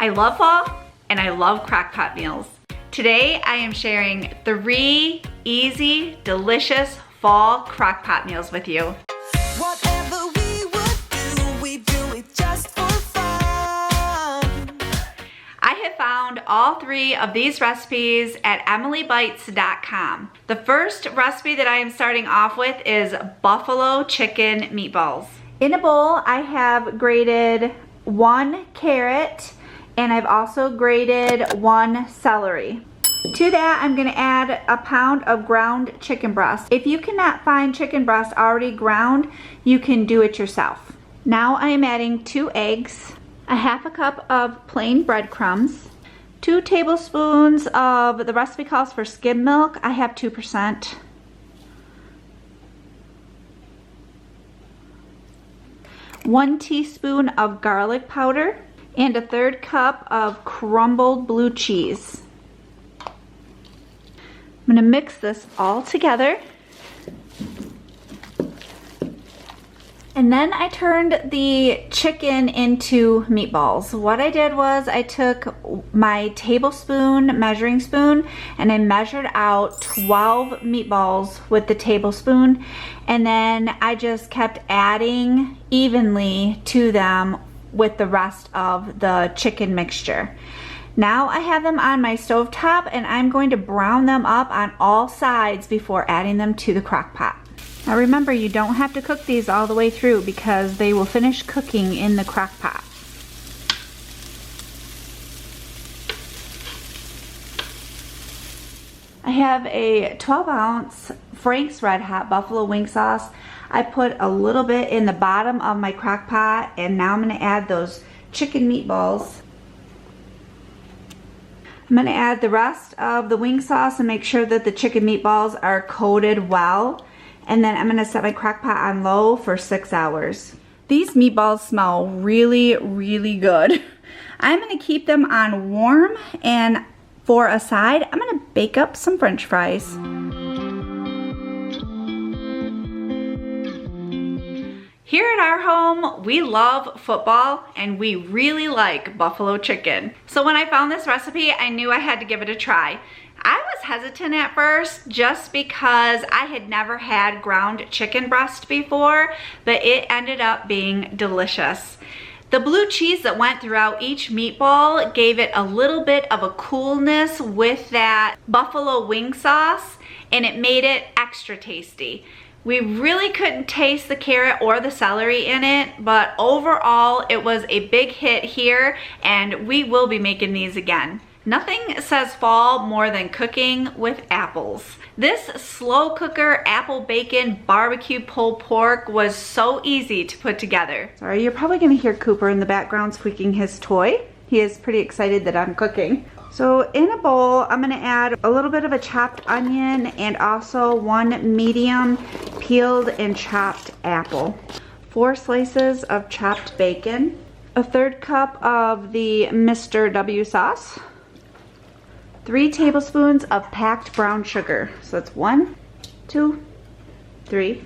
I love fall and I love crock-pot meals. Today I am sharing 3 easy, delicious fall crock-pot meals with you. Whatever we would do it just for fun. I have found all 3 of these recipes at emilybites.com. The first recipe that I am starting off with is buffalo chicken meatballs. In a bowl, I have grated 1 carrot and I've also grated 1 celery. To that, I'm gonna add a pound of ground chicken breast. If you cannot find chicken breast already ground, you can do it yourself. Now I am adding 2 eggs, a half a cup of plain breadcrumbs, 2 tablespoons of, the recipe calls for skim milk, I have 2%. 1 teaspoon of garlic powder, and a 1/3 cup of crumbled blue cheese. I'm gonna mix this all together. And then I turned the chicken into meatballs. What I did was I took my tablespoon measuring spoon and I measured out 12 meatballs with the tablespoon, and then I just kept adding evenly to them with the rest of the chicken mixture. Now I have them on my stove top and I'm going to brown them up on all sides before adding them to the crock pot. Now remember, you don't have to cook these all the way through because they will finish cooking in the crock pot. I have a 12-ounce Frank's Red Hot buffalo wing sauce. I put a little bit in the bottom of my crock pot, and now I'm going to add those chicken meatballs. I'm going to add the rest of the wing sauce and make sure that the chicken meatballs are coated well. And then I'm going to set my crock pot on low for 6 hours. These meatballs smell really, really good. I'm going to keep them on warm, and for a side, I'm going to bake up some French fries. Here at our home, we love football and we really like buffalo chicken. So when I found this recipe, I knew I had to give it a try. I was hesitant at first just because I had never had ground chicken breast before, but it ended up being delicious. The blue cheese that went throughout each meatball gave it a little bit of a coolness with that buffalo wing sauce, and it made it extra tasty. We really couldn't taste the carrot or the celery in it, but overall it was a big hit here, and we will be making these again. Nothing says fall more than cooking with apples. This slow cooker apple bacon barbecue pulled pork was so easy to put together. Sorry, you're probably gonna hear Cooper in the background squeaking his toy. He is pretty excited that I'm cooking. So in a bowl, I'm gonna add a little bit of a chopped onion and also 1 medium peeled and chopped apple, 4 slices of chopped bacon, a 1/3 cup of the Mr. W sauce, 3 tablespoons of packed brown sugar. So that's 1, 2, 3.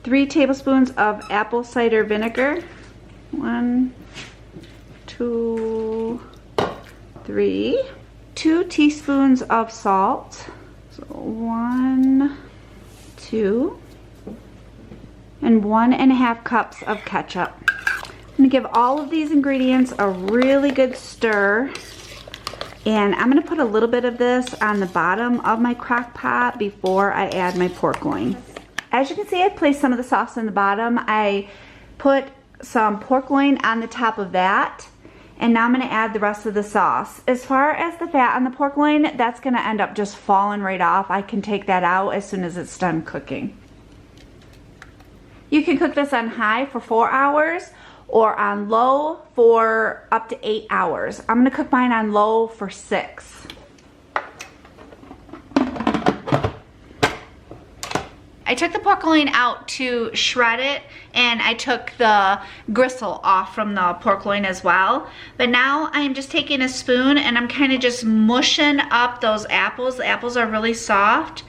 3 tablespoons of apple cider vinegar. 1, 2, 3. 2 teaspoons of salt. So 1, 2. And 1½ cups of ketchup. I'm gonna give all of these ingredients a really good stir. And I'm gonna put a little bit of this on the bottom of my crock pot before I add my pork loin. As you can see, I placed some of the sauce in the bottom. I put some pork loin on the top of that, and now I'm gonna add the rest of the sauce. As far as the fat on the pork loin, that's gonna end up just falling right off. I can take that out as soon as it's done cooking. You can cook this on high for 4 hours, or on low for up to 8 hours. I'm gonna cook mine on low for 6. I took the pork loin out to shred it, and I took the gristle off from the pork loin as well. But now I am just taking a spoon and I'm kind of just mushing up those apples. The apples are really soft.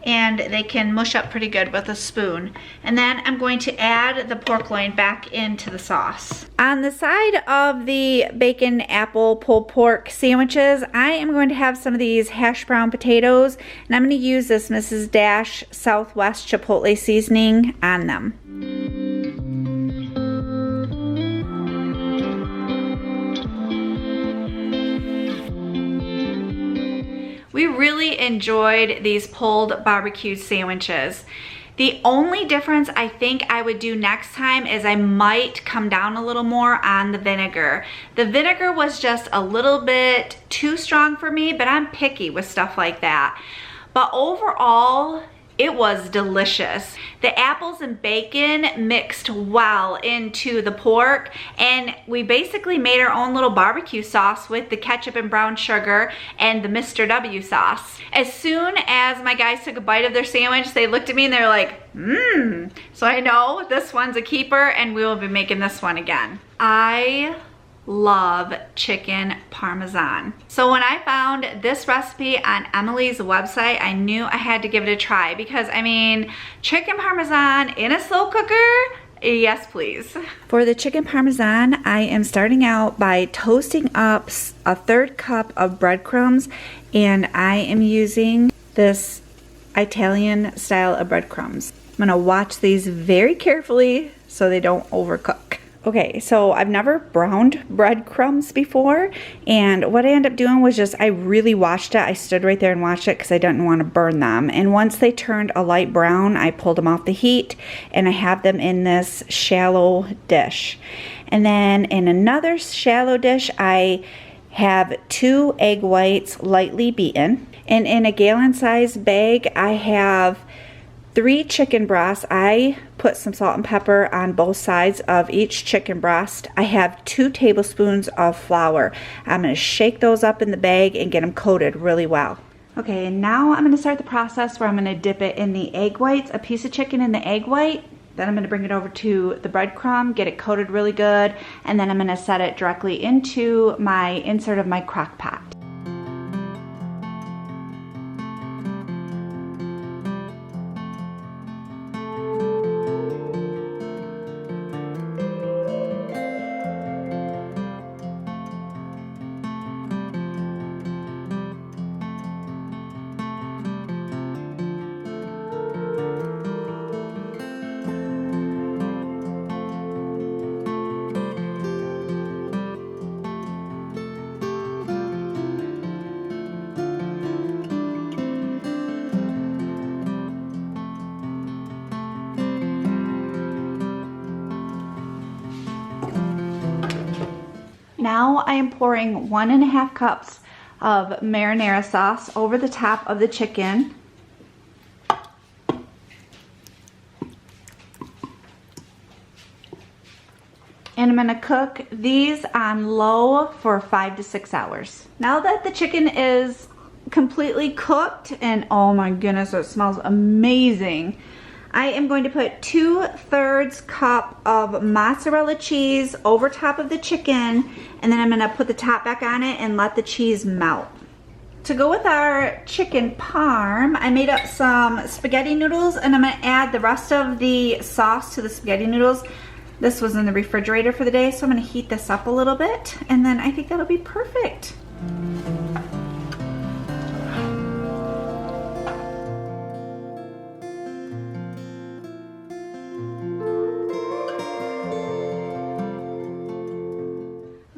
and they can mush up pretty good with a spoon. And then I'm going to add the pork loin back into the sauce. On the side of the bacon apple pulled pork sandwiches, I am going to have some of these hash brown potatoes, and I'm going to use this Mrs. Dash Southwest Chipotle seasoning on them. We really enjoyed these pulled barbecue sandwiches. The only difference I think I would do next time is I might come down a little more on the vinegar. The vinegar was just a little bit too strong for me, but I'm picky with stuff like that. But overall, it was delicious. The apples and bacon mixed well into the pork, and we basically made our own little barbecue sauce with the ketchup and brown sugar and the Mr. W sauce. As soon as my guys took a bite of their sandwich, they looked at me and they're like, mmm. So I know this one's a keeper, and we will be making this one again. I love chicken parmesan. So when I found this recipe on Emily's website, I knew I had to give it a try because, I mean, chicken parmesan in a slow cooker? Yes, please. For the chicken parmesan, I am starting out by toasting up a 1/3 cup of breadcrumbs, and I am using this Italian style of breadcrumbs. I'm gonna watch these very carefully so they don't overcook. Okay, so I've never browned breadcrumbs before, and what I ended up doing was just, I really watched it. I stood right there and watched it because I didn't want to burn them. And once they turned a light brown, I pulled them off the heat, and I have them in this shallow dish. And then in another shallow dish, I have 2 egg whites lightly beaten. And in a gallon-sized bag, I have 3 chicken breasts. I put some salt and pepper on both sides of each chicken breast. I have 2 tablespoons of flour. I'm going to shake those up in the bag and get them coated really well. Okay, and now I'm going to start the process where I'm going to dip it in the egg whites, a piece of chicken in the egg white. Then I'm going to bring it over to the breadcrumb, get it coated really good, and then I'm going to set it directly into my insert of my crock pot. Now I am pouring 1½ cups of marinara sauce over the top of the chicken. And I'm gonna cook these on low for 5 to 6 hours. Now that the chicken is completely cooked, and oh my goodness, it smells amazing, I am going to put 2/3 cup of mozzarella cheese over top of the chicken, and then I'm gonna put the top back on it and let the cheese melt. To go with our chicken parm, I made up some spaghetti noodles, and I'm gonna add the rest of the sauce to the spaghetti noodles. This was in the refrigerator for the day, so I'm gonna heat this up a little bit, and then I think that'll be perfect.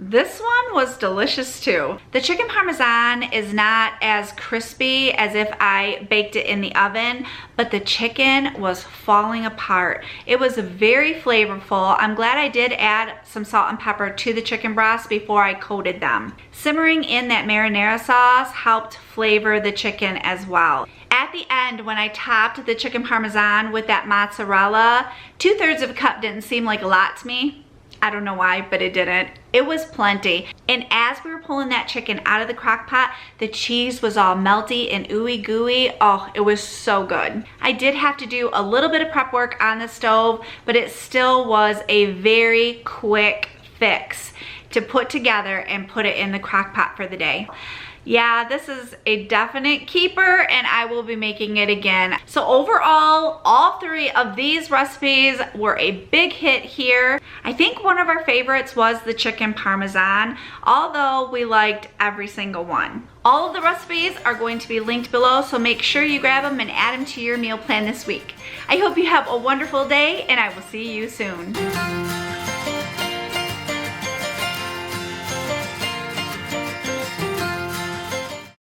This one was delicious too. The chicken parmesan is not as crispy as if I baked it in the oven, but the chicken was falling apart. It was very flavorful. I'm glad I did add some salt and pepper to the chicken breast before I coated them. Simmering in that marinara sauce helped flavor the chicken as well. At the end, when I topped the chicken parmesan with that mozzarella, 2/3 of a cup didn't seem like a lot to me. I don't know why, but it didn't. It was plenty. And as we were pulling that chicken out of the crock pot, the cheese was all melty and ooey gooey. Oh, it was so good. I did have to do a little bit of prep work on the stove, but it still was a very quick fix. to put together and put it in the crock pot for the day. Yeah, this is a definite keeper and I will be making it again. So overall, all 3 of these recipes were a big hit here. I think one of our favorites was the chicken parmesan, although we liked every single one. All of the recipes are going to be linked below, so make sure you grab them and add them to your meal plan this week. I hope you have a wonderful day and I will see you soon.